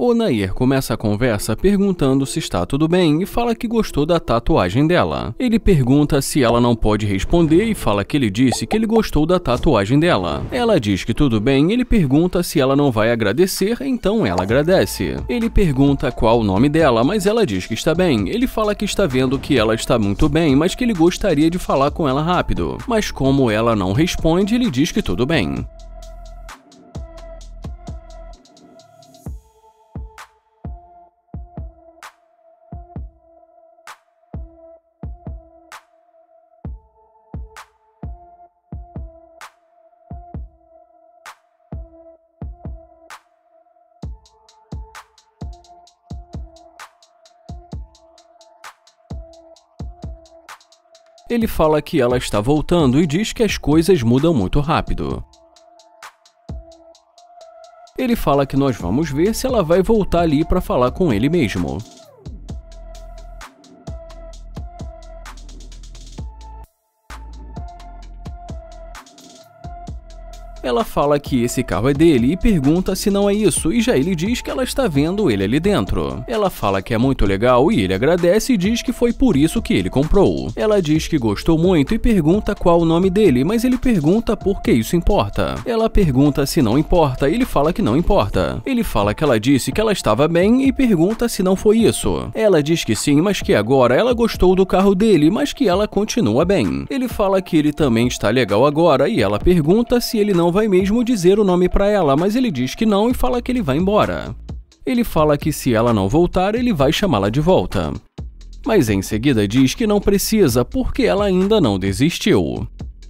O Nair começa a conversa perguntando se está tudo bem e fala que gostou da tatuagem dela. Ele pergunta se ela não pode responder e fala que ele disse que ele gostou da tatuagem dela. Ela diz que tudo bem, ele pergunta se ela não vai agradecer, então ela agradece. Ele pergunta qual o nome dela, mas ela diz que está bem. Ele fala que está vendo que ela está muito bem, mas que ele gostaria de falar com ela rápido. Mas como ela não responde, ele diz que tudo bem. Ele fala que ela está voltando e diz que as coisas mudam muito rápido. Ele fala que nós vamos ver se ela vai voltar ali para falar com ele mesmo. Ela fala que esse carro é dele e pergunta se não é isso, e já ele diz que ela está vendo ele ali dentro. Ela fala que é muito legal e ele agradece e diz que foi por isso que ele comprou. Ela diz que gostou muito e pergunta qual o nome dele, mas ele pergunta por que isso importa. Ela pergunta se não importa e ele fala que não importa. Ele fala que ela disse que ela estava bem e pergunta se não foi isso. Ela diz que sim, mas que agora ela gostou do carro dele, mas que ela continua bem. Ele fala que ele também está legal agora e ela pergunta se ele não vai mesmo dizer o nome para ela, mas ele diz que não e fala que ele vai embora. Ele fala que se ela não voltar, ele vai chamá-la de volta. Mas em seguida diz que não precisa porque ela ainda não desistiu.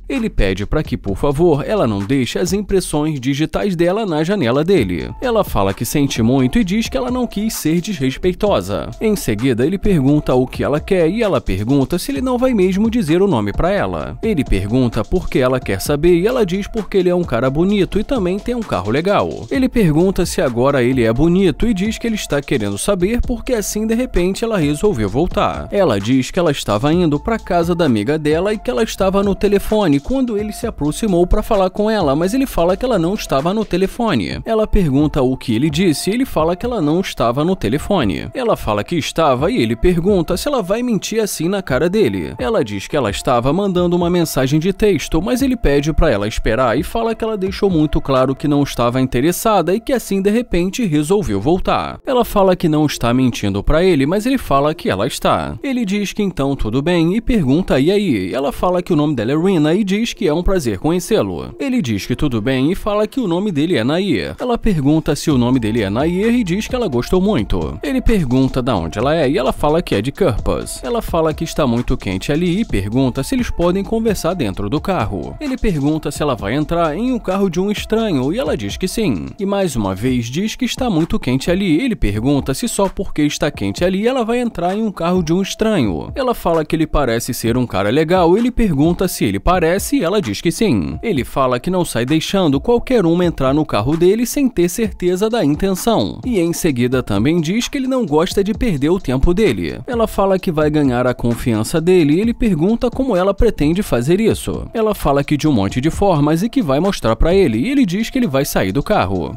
Ele pede para que, por favor, ela não deixe as impressões digitais dela na janela dele. Ela fala que sente muito e diz que ela não quis ser desrespeitosa. Em seguida, ele pergunta o que ela quer e ela pergunta se ele não vai mesmo dizer o nome para ela. Ele pergunta por que ela quer saber e ela diz porque ele é um cara bonito e também tem um carro legal. Ele pergunta se agora ele é bonito e diz que ele está querendo saber porque assim de repente ela resolveu voltar. Ela diz que ela estava indo para casa da amiga dela e que ela estava no telefone quando ele se aproximou para falar com ela, mas ele fala que ela não estava no telefone. Ela pergunta o que ele disse e ele fala que ela não estava no telefone. Ela fala que estava e ele pergunta se ela vai mentir assim na cara dele. Ela diz que ela estava mandando uma mensagem de texto, mas ele pede para ela esperar e fala que ela deixou muito claro que não estava interessada e que assim de repente resolveu voltar. Ela fala que não está mentindo para ele, mas ele fala que ela está. Ele diz que então tudo bem e pergunta e aí. Ela fala que o nome dela é Rina e diz que é um prazer conhecê-lo. Ele diz que tudo bem e fala que o nome dele é Nair. Ela pergunta se o nome dele é Nair e diz que ela gostou muito. Ele pergunta de onde ela é e ela fala que é de Kirpus. Ela fala que está muito quente ali e pergunta se eles podem conversar dentro do carro. Ele pergunta se ela vai entrar em um carro de um estranho e ela diz que sim. E mais uma vez diz que está muito quente ali. Ele pergunta se só porque está quente ali ela vai entrar em um carro de um estranho. Ela fala que ele parece ser um cara legal e ele pergunta se ele parece e ela diz que sim. Ele fala que não sai deixando qualquer uma entrar no carro dele sem ter certeza da intenção. E em seguida também diz que ele não gosta de perder o tempo dele. Ela fala que vai ganhar a confiança dele e ele pergunta como ela pretende fazer isso. Ela fala que de um monte de formas e que vai mostrar pra ele e ele diz que ele vai sair do carro.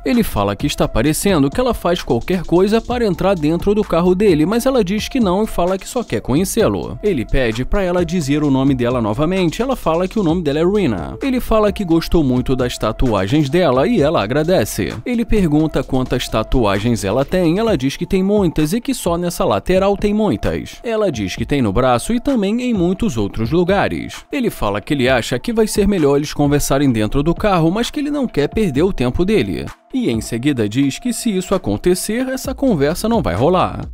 Ele fala que está parecendo que ela faz qualquer coisa para entrar dentro do carro dele, mas ela diz que não e fala que só quer conhecê-lo. Ele pede para ela dizer o nome dela novamente, ela fala que o nome dela é Rina. Ele fala que gostou muito das tatuagens dela e ela agradece. Ele pergunta quantas tatuagens ela tem, ela diz que tem muitas e que só nessa lateral tem muitas. Ela diz que tem no braço e também em muitos outros lugares. Ele fala que ele acha que vai ser melhor eles conversarem dentro do carro, mas que ele não quer perder o tempo dele. E em seguida diz que se isso acontecer, essa conversa não vai rolar.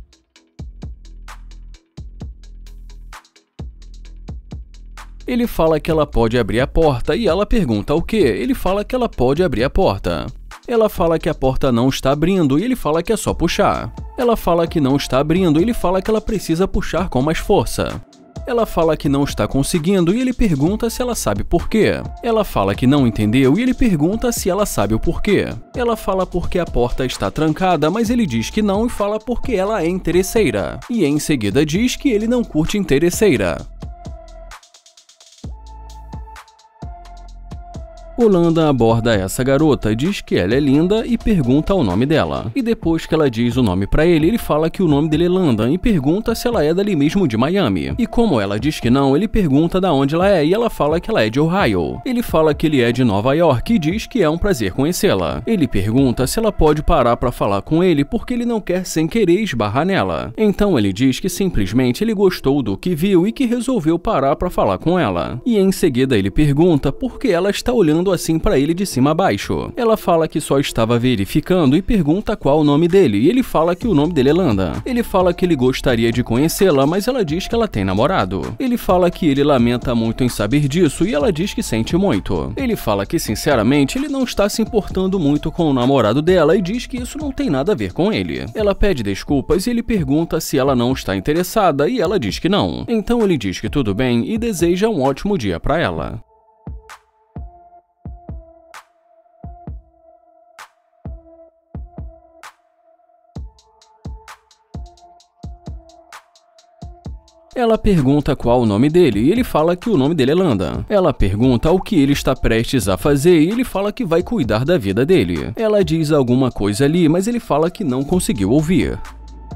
Ele fala que ela pode abrir a porta e ela pergunta o quê? Ele fala que ela pode abrir a porta. Ela fala que a porta não está abrindo e ele fala que é só puxar. Ela fala que não está abrindo e ele fala que ela precisa puxar com mais força. Ela fala que não está conseguindo e ele pergunta se ela sabe por quê. Ela fala que não entendeu e ele pergunta se ela sabe o porquê. Ela fala porque a porta está trancada, mas ele diz que não e fala porque ela é interesseira. E em seguida diz que ele não curte interesseira. O Landon aborda essa garota, diz que ela é linda e pergunta o nome dela. E depois que ela diz o nome pra ele, ele fala que o nome dele é Landon e pergunta se ela é dali mesmo de Miami. E como ela diz que não, ele pergunta da onde ela é e ela fala que ela é de Ohio. Ele fala que ele é de Nova York e diz que é um prazer conhecê-la. Ele pergunta se ela pode parar pra falar com ele porque ele não quer sem querer esbarrar nela. Então ele diz que simplesmente ele gostou do que viu e que resolveu parar pra falar com ela. E em seguida ele pergunta por que ela está olhando assim pra ele de cima a baixo. Ela fala que só estava verificando e pergunta qual o nome dele, e ele fala que o nome dele é Landon. Ele fala que ele gostaria de conhecê-la, mas ela diz que ela tem namorado. Ele fala que ele lamenta muito em saber disso e ela diz que sente muito. Ele fala que sinceramente ele não está se importando muito com o namorado dela e diz que isso não tem nada a ver com ele. Ela pede desculpas e ele pergunta se ela não está interessada e ela diz que não. Então ele diz que tudo bem e deseja um ótimo dia pra ela. Ela pergunta qual o nome dele e ele fala que o nome dele é Landon. Ela pergunta o que ele está prestes a fazer e ele fala que vai cuidar da vida dele. Ela diz alguma coisa ali, mas ele fala que não conseguiu ouvir.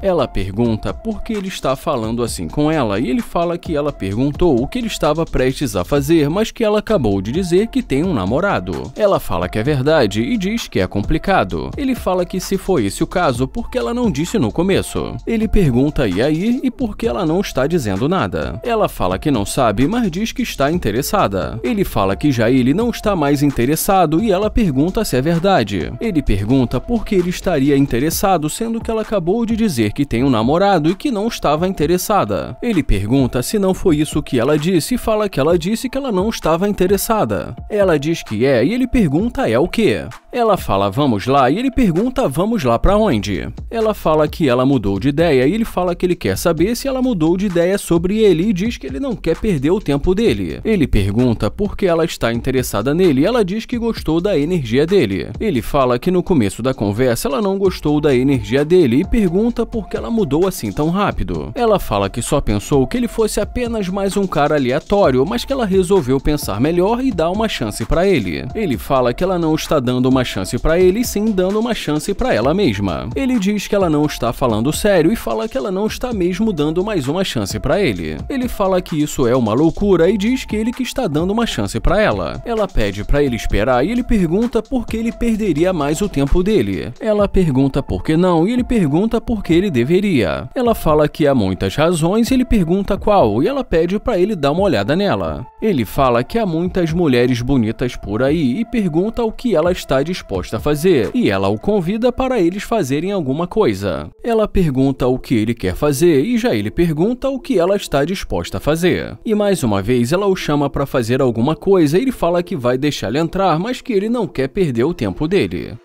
Ela pergunta por que ele está falando assim com ela e ele fala que ela perguntou o que ele estava prestes a fazer, mas que ela acabou de dizer que tem um namorado. Ela fala que é verdade e diz que é complicado. Ele fala que se foi esse o caso, porque ela não disse no começo. Ele pergunta e aí e por que ela não está dizendo nada. Ela fala que não sabe, mas diz que está interessada. Ele fala que já ele não está mais interessado e ela pergunta se é verdade. Ele pergunta por que ele estaria interessado, sendo que ela acabou de dizer que tem um namorado e que não estava interessada. Ele pergunta se não foi isso que ela disse e fala que ela disse que ela não estava interessada. Ela diz que é e ele pergunta é o quê? Ela fala vamos lá e ele pergunta vamos lá pra onde? Ela fala que ela mudou de ideia e ele fala que ele quer saber se ela mudou de ideia sobre ele e diz que ele não quer perder o tempo dele. Ele pergunta por que ela está interessada nele e ela diz que gostou da energia dele. Ele fala que no começo da conversa ela não gostou da energia dele e pergunta por que ela mudou assim tão rápido. Ela fala que só pensou que ele fosse apenas mais um cara aleatório, mas que ela resolveu pensar melhor e dar uma chance pra ele. Ele fala que ela não está dando uma chance pra ele e sim dando uma chance pra ela mesma. Ele diz que ela não está falando sério e fala que ela não está mesmo dando mais uma chance pra ele. Ele fala que isso é uma loucura e diz que ele que está dando uma chance pra ela. Ela pede pra ele esperar e ele pergunta por que ele perderia mais o tempo dele. Ela pergunta por que não e ele pergunta por que ele deveria. Ela fala que há muitas razões e ele pergunta qual e ela pede pra ele dar uma olhada nela. Ele fala que há muitas mulheres bonitas por aí e pergunta o que ela está disposta a fazer e ela o convida para eles fazerem alguma coisa. Ela pergunta o que ele quer fazer e já ele pergunta o que ela está disposta a fazer. E mais uma vez ela o chama para fazer alguma coisa e ele fala que vai deixá-la entrar, mas que ele não quer perder o tempo dele.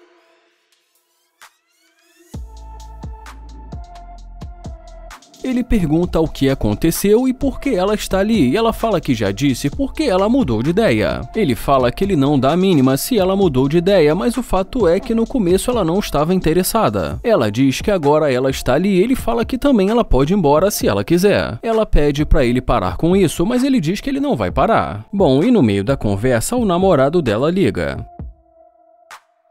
Ele pergunta o que aconteceu e por que ela está ali, e ela fala que já disse porque ela mudou de ideia. Ele fala que ele não dá a mínima se ela mudou de ideia, mas o fato é que no começo ela não estava interessada. Ela diz que agora ela está ali e ele fala que também ela pode ir embora se ela quiser. Ela pede para ele parar com isso, mas ele diz que ele não vai parar. Bom, e no meio da conversa o namorado dela liga.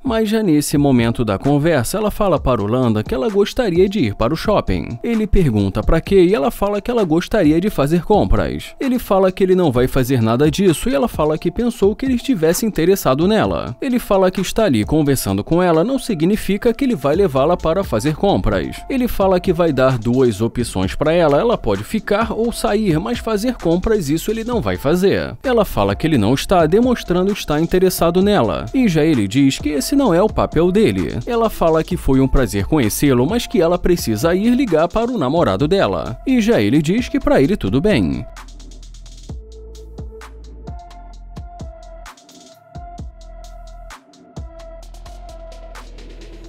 Mas já nesse momento da conversa, ela fala para o Landon que ela gostaria de ir para o shopping. Ele pergunta para quê e ela fala que ela gostaria de fazer compras. Ele fala que ele não vai fazer nada disso e ela fala que pensou que ele estivesse interessado nela. Ele fala que está ali conversando com ela não significa que ele vai levá-la para fazer compras. Ele fala que vai dar duas opções para ela, ela pode ficar ou sair, mas fazer compras isso ele não vai fazer. Ela fala que ele não está demonstrando estar interessado nela e já ele diz que esse não é o papel dele. Ela fala que foi um prazer conhecê-lo, mas que ela precisa ir ligar para o namorado dela. E já ele diz que para ele tudo bem.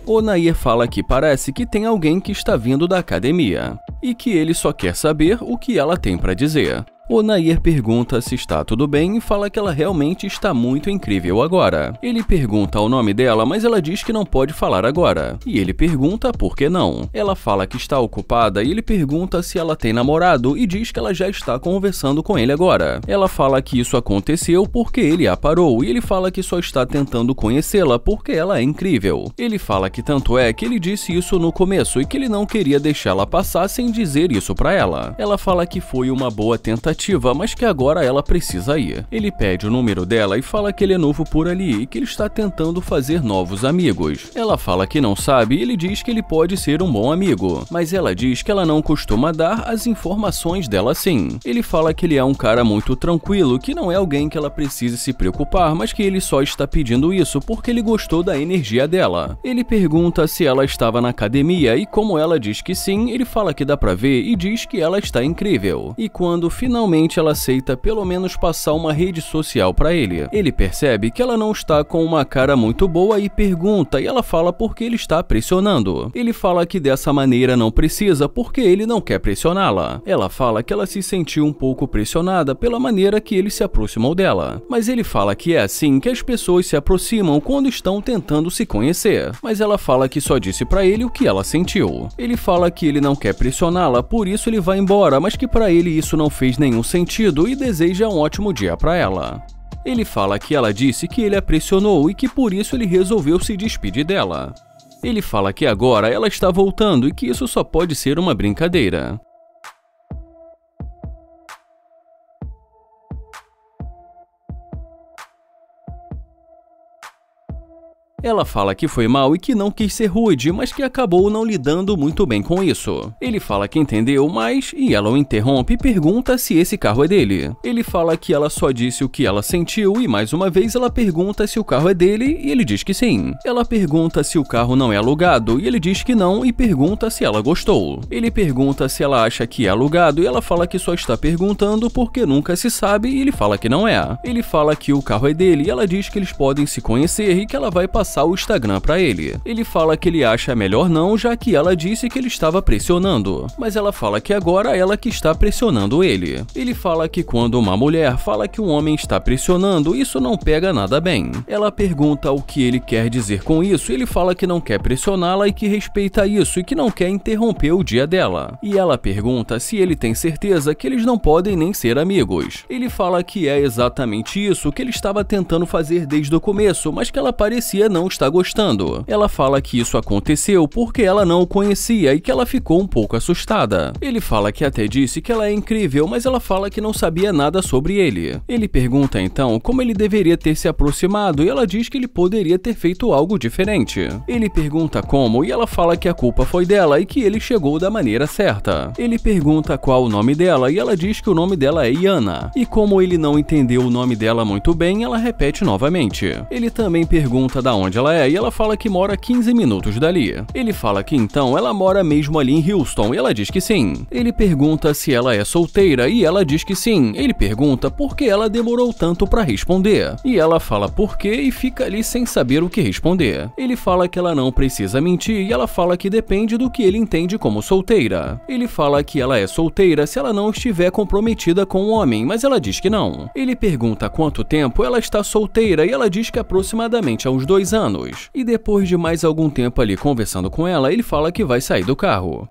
O Nair fala que parece que tem alguém que está vindo da academia e que ele só quer saber o que ela tem para dizer. O Nair pergunta se está tudo bem e fala que ela realmente está muito incrível agora. Ele pergunta o nome dela, mas ela diz que não pode falar agora. E ele pergunta por que não. Ela fala que está ocupada e ele pergunta se ela tem namorado e diz que ela já está conversando com ele agora. Ela fala que isso aconteceu porque ele a parou e ele fala que só está tentando conhecê-la porque ela é incrível. Ele fala que tanto é que ele disse isso no começo e que ele não queria deixá-la passar sem dizer isso pra ela. Ela fala que foi uma boa tentativa, mas que agora ela precisa ir. Ele pede o número dela e fala que ele é novo por ali e que ele está tentando fazer novos amigos. Ela fala que não sabe e ele diz que ele pode ser um bom amigo, mas ela diz que ela não costuma dar as informações dela sim. Ele fala que ele é um cara muito tranquilo, que não é alguém que ela precise se preocupar, mas que ele só está pedindo isso porque ele gostou da energia dela. Ele pergunta se ela estava na academia e como ela diz que sim, ele fala que dá pra ver e diz que ela está incrível. E quando finalmente ela aceita pelo menos passar uma rede social pra ele percebe que ela não está com uma cara muito boa e pergunta, e ela fala porque ele está pressionando. Ele fala que dessa maneira não precisa porque ele não quer pressioná-la. Ela fala que ela se sentiu um pouco pressionada pela maneira que ele se aproximou dela. Mas ele fala que é assim que as pessoas se aproximam quando estão tentando se conhecer. Mas ela fala que só disse pra ele o que ela sentiu. Ele fala que ele não quer pressioná-la, por isso ele vai embora, mas que pra ele isso não fez nenhum sentido e deseja um ótimo dia pra ela. Ele fala que ela disse que ele a pressionou e que por isso ele resolveu se despedir dela. Ele fala que agora ela está voltando e que isso só pode ser uma brincadeira. Ela fala que foi mal e que não quis ser rude, mas que acabou não lidando muito bem com isso. Ele fala que entendeu, mas ela o interrompe e pergunta se esse carro é dele. Ele fala que ela só disse o que ela sentiu e mais uma vez ela pergunta se o carro é dele e ele diz que sim. Ela pergunta se o carro não é alugado e ele diz que não e pergunta se ela gostou. Ele pergunta se ela acha que é alugado e ela fala que só está perguntando porque nunca se sabe e ele fala que não é. Ele fala que o carro é dele e ela diz que eles podem se conhecer e que ela vai passar o Instagram pra ele. Ele fala que ele acha melhor não, já que ela disse que ele estava pressionando. Mas ela fala que agora ela que está pressionando ele. Ele fala que quando uma mulher fala que um homem está pressionando, isso não pega nada bem. Ela pergunta o que ele quer dizer com isso e ele fala que não quer pressioná-la e que respeita isso e que não quer interromper o dia dela. E ela pergunta se ele tem certeza que eles não podem nem ser amigos. Ele fala que é exatamente isso que ele estava tentando fazer desde o começo, mas que ela parecia não está gostando. Ela fala que isso aconteceu porque ela não o conhecia e que ela ficou um pouco assustada. Ele fala que até disse que ela é incrível, mas ela fala que não sabia nada sobre ele. Ele pergunta então como ele deveria ter se aproximado e ela diz que ele poderia ter feito algo diferente. Ele pergunta como e ela fala que a culpa foi dela e que ele chegou da maneira certa. Ele pergunta qual o nome dela e ela diz que o nome dela é Yana. E como ele não entendeu o nome dela muito bem, ela repete novamente. Ele também pergunta da onde ela é e ela fala que mora 15 minutos dali. Ele fala que então ela mora mesmo ali em Houston e ela diz que sim. Ele pergunta se ela é solteira e ela diz que sim. Ele pergunta por que ela demorou tanto pra responder. E ela fala por quê e fica ali sem saber o que responder. Ele fala que ela não precisa mentir e ela fala que depende do que ele entende como solteira. Ele fala que ela é solteira se ela não estiver comprometida com um homem, mas ela diz que não. Ele pergunta há quanto tempo ela está solteira e ela diz que aproximadamente há uns 2 anos. E depois de mais algum tempo ali conversando com ela, ele fala que vai sair do carro.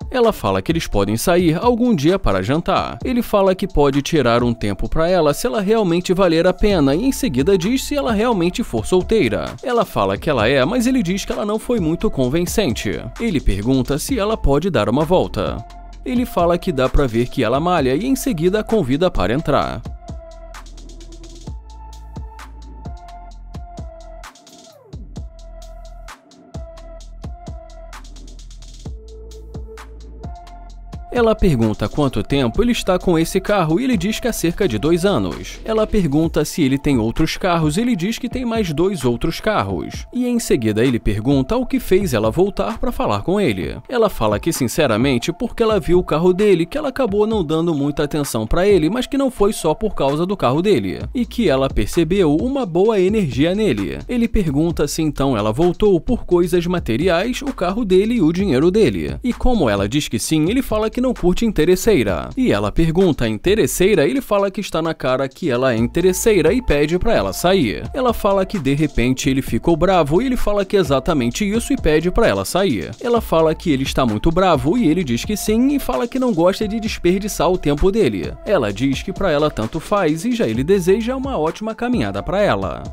Ela fala que eles podem sair algum dia para jantar. Ele fala que pode tirar um tempo para ela se ela realmente valer a pena e em seguida diz se ela realmente for solteira. Ela fala que ela é, mas ele diz que ela não foi muito convincente. Ele pergunta se ela pode dar uma volta. Ele fala que dá pra ver que ela malha e em seguida a convida para entrar. Ela pergunta quanto tempo ele está com esse carro e ele diz que há cerca de 2 anos. Ela pergunta se ele tem outros carros e ele diz que tem mais 2 outros carros. E em seguida ele pergunta o que fez ela voltar para falar com ele. Ela fala que sinceramente porque ela viu o carro dele, que ela acabou não dando muita atenção para ele, mas que não foi só por causa do carro dele, e que ela percebeu uma boa energia nele. Ele pergunta se então ela voltou por coisas materiais, o carro dele e o dinheiro dele. E como ela diz que sim, ele fala que não curte interesseira. E ela pergunta interesseira, ele fala que está na cara que ela é interesseira e pede para ela sair. Ela fala que de repente ele ficou bravo e ele fala que é exatamente isso e pede para ela sair. Ela fala que ele está muito bravo e ele diz que sim e fala que não gosta de desperdiçar o tempo dele. Ela diz que para ela tanto faz e já ele deseja uma ótima caminhada para ela.